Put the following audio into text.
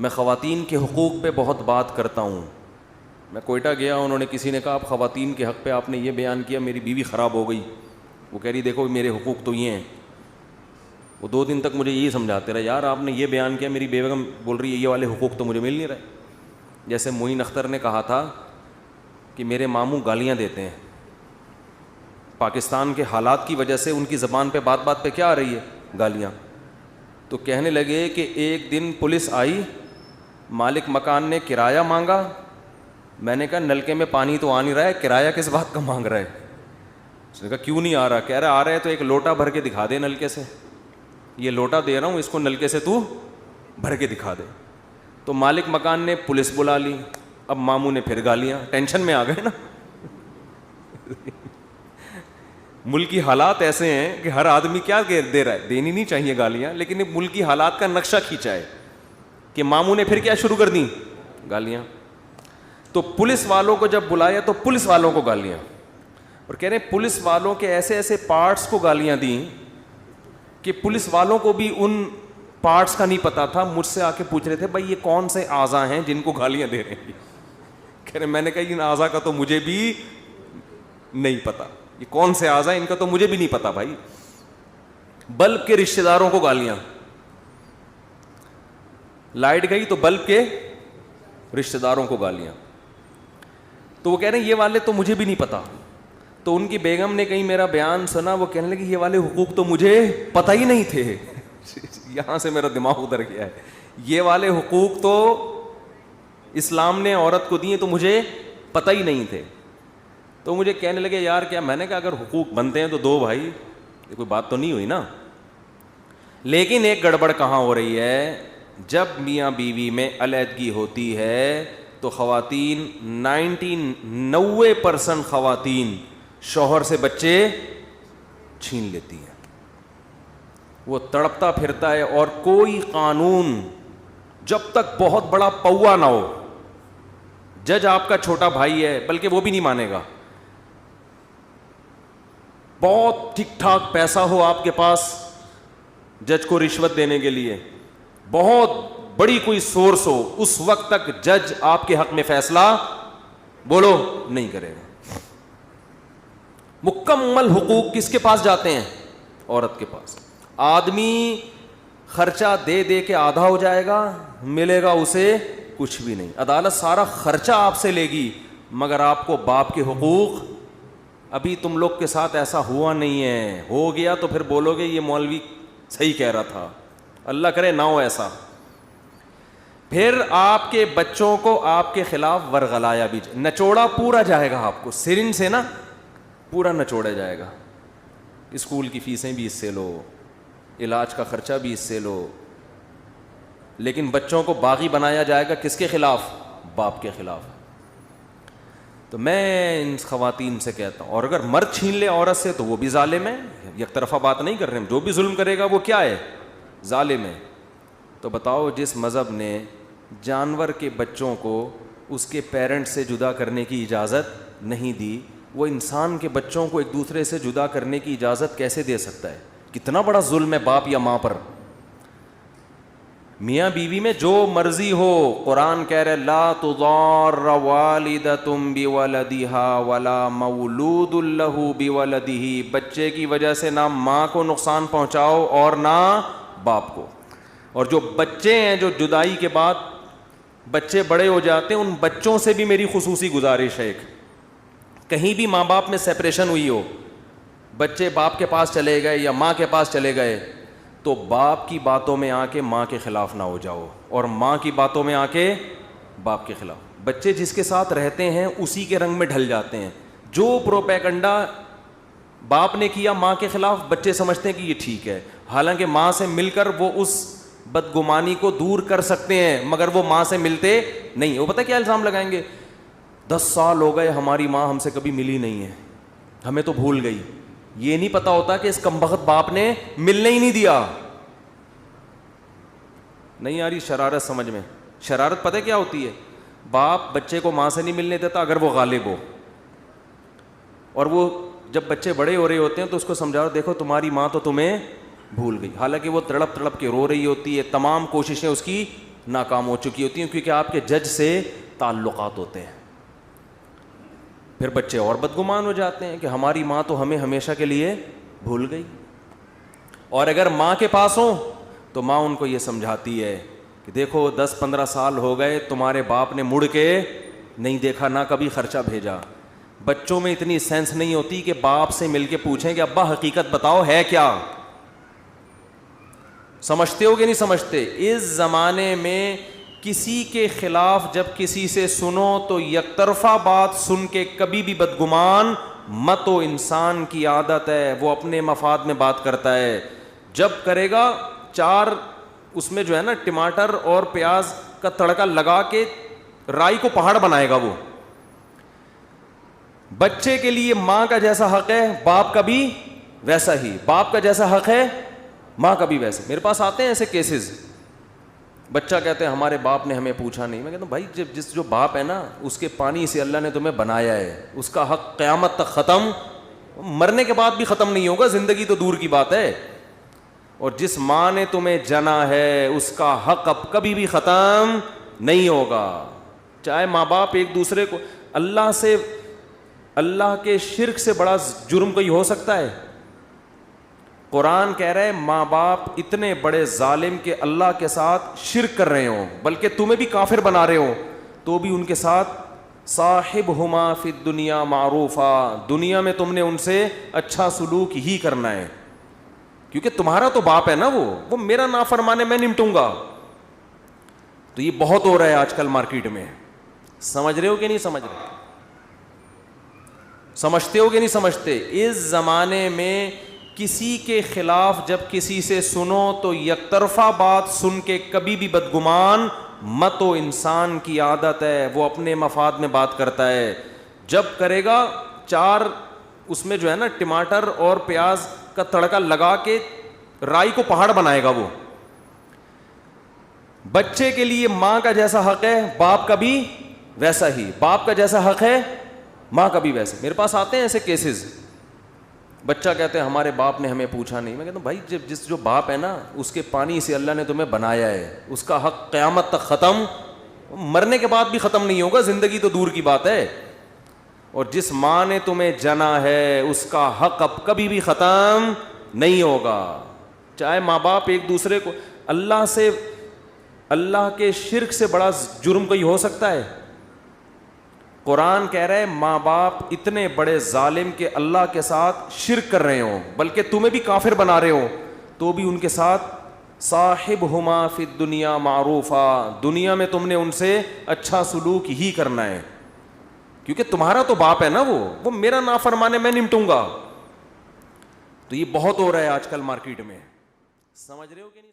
میں خواتین کے حقوق پہ بہت بات کرتا ہوں. میں کوئٹہ گیا, انہوں نے کسی نے کہا آپ خواتین کے حق پہ آپ نے یہ بیان کیا, میری بیوی خراب ہو گئی. وہ کہہ رہی دیکھو میرے حقوق تو یہ ہیں. وہ 2 دن تک مجھے یہی سمجھاتے رہے, یار آپ نے یہ بیان کیا, میری بیگم بول رہی ہے یہ والے حقوق تو مجھے مل نہیں رہے. جیسے معین اختر نے کہا تھا کہ میرے ماموں گالیاں دیتے ہیں, پاکستان کے حالات کی وجہ سے ان کی زبان پہ بات بات پہ کیا آ رہی ہے, گالیاں. تو کہنے لگے کہ ایک دن پولیس آئی, مالک مکان نے کرایہ مانگا. میں نے کہا نلکے میں پانی تو آ نہیں رہا ہے, کرایہ کس بات کا مانگ رہا ہے؟ اس نے کہا کیوں نہیں آ رہا؟ کہہ رہا آ رہا ہے تو ایک لوٹا بھر کے دکھا دے نلکے سے, یہ لوٹا دے رہا ہوں اس کو نلکے سے تو بھر کے دکھا دے. تو مالک مکان نے پولیس بلا لی. اب ماموں نے پھر گالیاں, ٹینشن میں آ گئے نا. ملکی حالات ایسے ہیں کہ ہر آدمی کیا دے رہا ہے, دینی نہیں چاہیے گالیاں, لیکن ملکی حالات کا نقشہ کھینچا ہے کہ ماموں نے پھر کیا شروع کر دیں, گالیاں. تو پولیس والوں کو جب بلایا تو پولیس والوں کو گالیاں, اور کہہ رہے ہیں پولیس والوں کے ایسے ایسے پارٹس کو گالیاں دیں کہ پولیس والوں کو بھی ان پارٹس کا نہیں پتا تھا. مجھ سے آ کے پوچھ رہے تھے بھائی یہ کون سے اعضاء ہیں جن کو گالیاں دے رہے ہیں؟ کہہ رہے میں نے کہا ان اعضاء کا تو مجھے بھی نہیں پتا, یہ کون سے اعضاء ان کا تو مجھے بھی نہیں پتا بھائی. بلب کے رشتہ داروں کو گالیاں, لائٹ گئی تو بلب کے رشتہ داروں کو گالیاں. تو وہ کہہ رہے ہیں یہ والے تو مجھے بھی نہیں پتا. تو ان کی بیگم نے کہیں میرا بیان سنا, وہ کہنے لگی یہ والے حقوق تو مجھے پتہ ہی نہیں تھے. یہاں سے میرا دماغ ادھر گیا ہے, یہ والے حقوق تو اسلام نے عورت کو دیے تو مجھے پتہ ہی نہیں تھے. تو مجھے کہنے لگے یار کیا, میں نے کہا اگر حقوق بنتے ہیں تو دو بھائی, یہ کوئی بات تو نہیں ہوئی نا. لیکن ایک گڑبڑ کہاں ہو رہی ہے, جب میاں بیوی میں علیحدگی ہوتی ہے تو خواتین 90% خواتین شوہر سے بچے چھین لیتی ہیں. وہ تڑپتا پھرتا ہے, اور کوئی قانون جب تک بہت بڑا پوا نہ ہو, جج آپ کا چھوٹا بھائی ہے بلکہ وہ بھی نہیں مانے گا, بہت ٹھیک ٹھاک پیسہ ہو آپ کے پاس جج کو رشوت دینے کے لیے, بہت بڑی کوئی سورس ہو, اس وقت تک جج آپ کے حق میں فیصلہ بولو نہیں کرے گا. مکمل حقوق کس کے پاس جاتے ہیں؟ عورت کے پاس. آدمی خرچہ دے دے کے آدھا ہو جائے گا, ملے گا اسے کچھ بھی نہیں. عدالت سارا خرچہ آپ سے لے گی, مگر آپ کو باپ کے حقوق. ابھی تم لوگ کے ساتھ ایسا ہوا نہیں ہے, ہو گیا تو پھر بولو گے یہ مولوی صحیح کہہ رہا تھا. اللہ کرے نہ ہو ایسا. پھر آپ کے بچوں کو آپ کے خلاف ورغلایا بھی, نچوڑا پورا جائے گا آپ کو, سرنج سے نا پورا نچوڑا جائے گا. اسکول کی فیسیں بھی اس سے لو, علاج کا خرچہ بھی اس سے لو, لیکن بچوں کو باغی بنایا جائے گا کس کے خلاف؟ باپ کے خلاف. تو میں ان خواتین سے کہتا ہوں, اور اگر مرد چھین لے عورت سے تو وہ بھی ظالم ہے. یک طرفہ بات نہیں کر رہے ہم, جو بھی ظلم کرے گا وہ کیا ہے؟ ظالم ہے. تو بتاؤ جس مذہب نے جانور کے بچوں کو اس کے پیرنٹ سے جدا کرنے کی اجازت نہیں دی, وہ انسان کے بچوں کو ایک دوسرے سے جدا کرنے کی اجازت کیسے دے سکتا ہے؟ کتنا بڑا ظلم ہے باپ یا ماں پر. میاں بیوی میں جو مرضی ہو, قرآن کہہ رہے لا تضار والدۃ بولدہا ولا مولود لہ بولدہ, بچے کی وجہ سے نہ ماں کو نقصان پہنچاؤ اور نہ باپ کو. اور جو بچے ہیں جو جدائی کے بعد بچے بڑے ہو جاتے ہیں, ان بچوں سے بھی میری خصوصی گزارش ہے, ایک کہیں بھی ماں باپ میں سیپریشن ہوئی ہو, بچے باپ کے پاس چلے گئے یا ماں کے پاس چلے گئے, تو باپ کی باتوں میں آ کے ماں کے خلاف نہ ہو جاؤ, اور ماں کی باتوں میں آ کے باپ کے خلاف. بچے جس کے ساتھ رہتے ہیں اسی کے رنگ میں ڈھل جاتے ہیں. جو پروپیگنڈا باپ نے کیا ماں کے خلاف, بچے سمجھتے ہیں کہ یہ ٹھیک ہے, حالانکہ ماں سے مل کر وہ اس بدگمانی کو دور کر سکتے ہیں, مگر وہ ماں سے ملتے نہیں. وہ پتہ کیا الزام لگائیں گے, 10 سال ہو گئے ہماری ماں ہم سے کبھی ملی نہیں ہے, ہمیں تو بھول گئی. یہ نہیں پتا ہوتا کہ اس کمبخت باپ نے ملنے ہی نہیں دیا. نہیں آ رہی شرارت سمجھ میں؟ شرارت پتہ کیا ہوتی ہے؟ باپ بچے کو ماں سے نہیں ملنے دیتا اگر وہ غالب ہو, اور وہ جب بچے بڑے ہو رہے ہوتے ہیں تو اس کو سمجھاؤ دیکھو تمہاری ماں تو تمہیں بھول گئی, حالانکہ وہ تڑپ تڑپ کے رو رہی ہوتی ہے, تمام کوششیں اس کی ناکام ہو چکی ہوتی ہیں کیونکہ آپ کے جج سے تعلقات ہوتے ہیں. پھر بچے اور بدگمان ہو جاتے ہیں کہ ہماری ماں تو ہمیں ہمیشہ کے لیے بھول گئی. اور اگر ماں کے پاس ہوں تو ماں ان کو یہ سمجھاتی ہے کہ دیکھو 10-15 سال ہو گئے تمہارے باپ نے مڑ کے نہیں دیکھا, نہ کبھی خرچہ بھیجا. بچوں میں اتنی سینس نہیں ہوتی کہ باپ سے مل کے پوچھیں کہ ابا حقیقت بتاؤ ہے کیا. سمجھتے ہو کہ نہیں سمجھتے؟ اس زمانے میں کسی کے خلاف جب کسی سے سنو تو یک طرفہ بات سن کے کبھی بھی بدگمان مت ہو. انسان کی عادت ہے وہ اپنے مفاد میں بات کرتا ہے. جب کرے گا 4 اس میں جو ہے نا ٹماٹر اور پیاز کا تڑکا لگا کے رائی کو پہاڑ بنائے گا. وہ بچے کے لیے ماں کا جیسا حق ہے باپ کا بھی ویسا ہی, باپ کا جیسا حق ہے ماں کا بھی ویسا. میرے پاس آتے ہیں ایسے کیسز, بچہ کہتے ہیں ہمارے باپ نے ہمیں پوچھا نہیں. میں کہتا ہوں بھائی جو باپ ہے نا اس کے پانی سے اللہ نے تمہیں بنایا ہے, اس کا حق قیامت تک ختم, مرنے کے بعد بھی ختم نہیں ہوگا, زندگی تو دور کی بات ہے. اور جس ماں نے تمہیں جنا ہے اس کا حق اب کبھی بھی ختم نہیں ہوگا. چاہے ماں باپ ایک دوسرے کو, اللہ کے شرک سے بڑا جرم کوئی ہو سکتا ہے؟ قرآن کہہ رہے ماں باپ اتنے بڑے ظالم کہ اللہ کے ساتھ شرک کر رہے ہوں بلکہ تمہیں بھی کافر بنا رہے ہوں تو بھی ان کے ساتھ صاحبہما فی الدنیا معروفا, دنیا میں تم نے ان سے اچھا سلوک ہی کرنا ہے کیونکہ تمہارا تو باپ ہے نا, وہ میرا نافرمان ہے, میں نمٹوں گا. تو یہ بہت ہو رہا ہے آج کل مارکیٹ میں. سمجھ رہے ہو کہ نہیں سمجھ رہے؟ سمجھتے ہو کہ نہیں سمجھتے؟ اس زمانے میں کسی کے خلاف جب کسی سے سنو تو یک طرفہ بات سن کے کبھی بھی بدگمان مت ہو. انسان کی عادت ہے وہ اپنے مفاد میں بات کرتا ہے. جب کرے گا 4 اس میں جو ہے نا ٹماٹر اور پیاز کا تڑکا لگا کے رائی کو پہاڑ بنائے گا. وہ بچے کے لیے ماں کا جیسا حق ہے باپ کا بھی ویسا ہی, باپ کا جیسا حق ہے ماں کا بھی ویسا. میرے پاس آتے ہیں ایسے کیسز, بچہ کہتے ہیں ہمارے باپ نے ہمیں پوچھا نہیں. میں کہتا ہوں بھائی جو باپ ہے نا اس کے پانی سے اللہ نے تمہیں بنایا ہے, اس کا حق قیامت تک ختم, مرنے کے بعد بھی ختم نہیں ہوگا, زندگی تو دور کی بات ہے. اور جس ماں نے تمہیں جنا ہے اس کا حق اب کبھی بھی ختم نہیں ہوگا. چاہے ماں باپ ایک دوسرے کو, اللہ کے شرک سے بڑا جرم کوئی ہو سکتا ہے؟ قرآن کہہ رہے ماں باپ اتنے بڑے ظالم کہ اللہ کے ساتھ شرک کر رہے ہوں بلکہ تمہیں بھی کافر بنا رہے ہوں تو بھی ان کے ساتھ صاحبہما فی الدنیا معروفا, دنیا میں تم نے ان سے اچھا سلوک ہی کرنا ہے کیونکہ تمہارا تو باپ ہے نا, وہ میرا نافرمان ہے, میں نمٹوں گا. تو یہ بہت ہو رہا ہے آج کل مارکیٹ میں. سمجھ رہے ہو کہ نہیں؟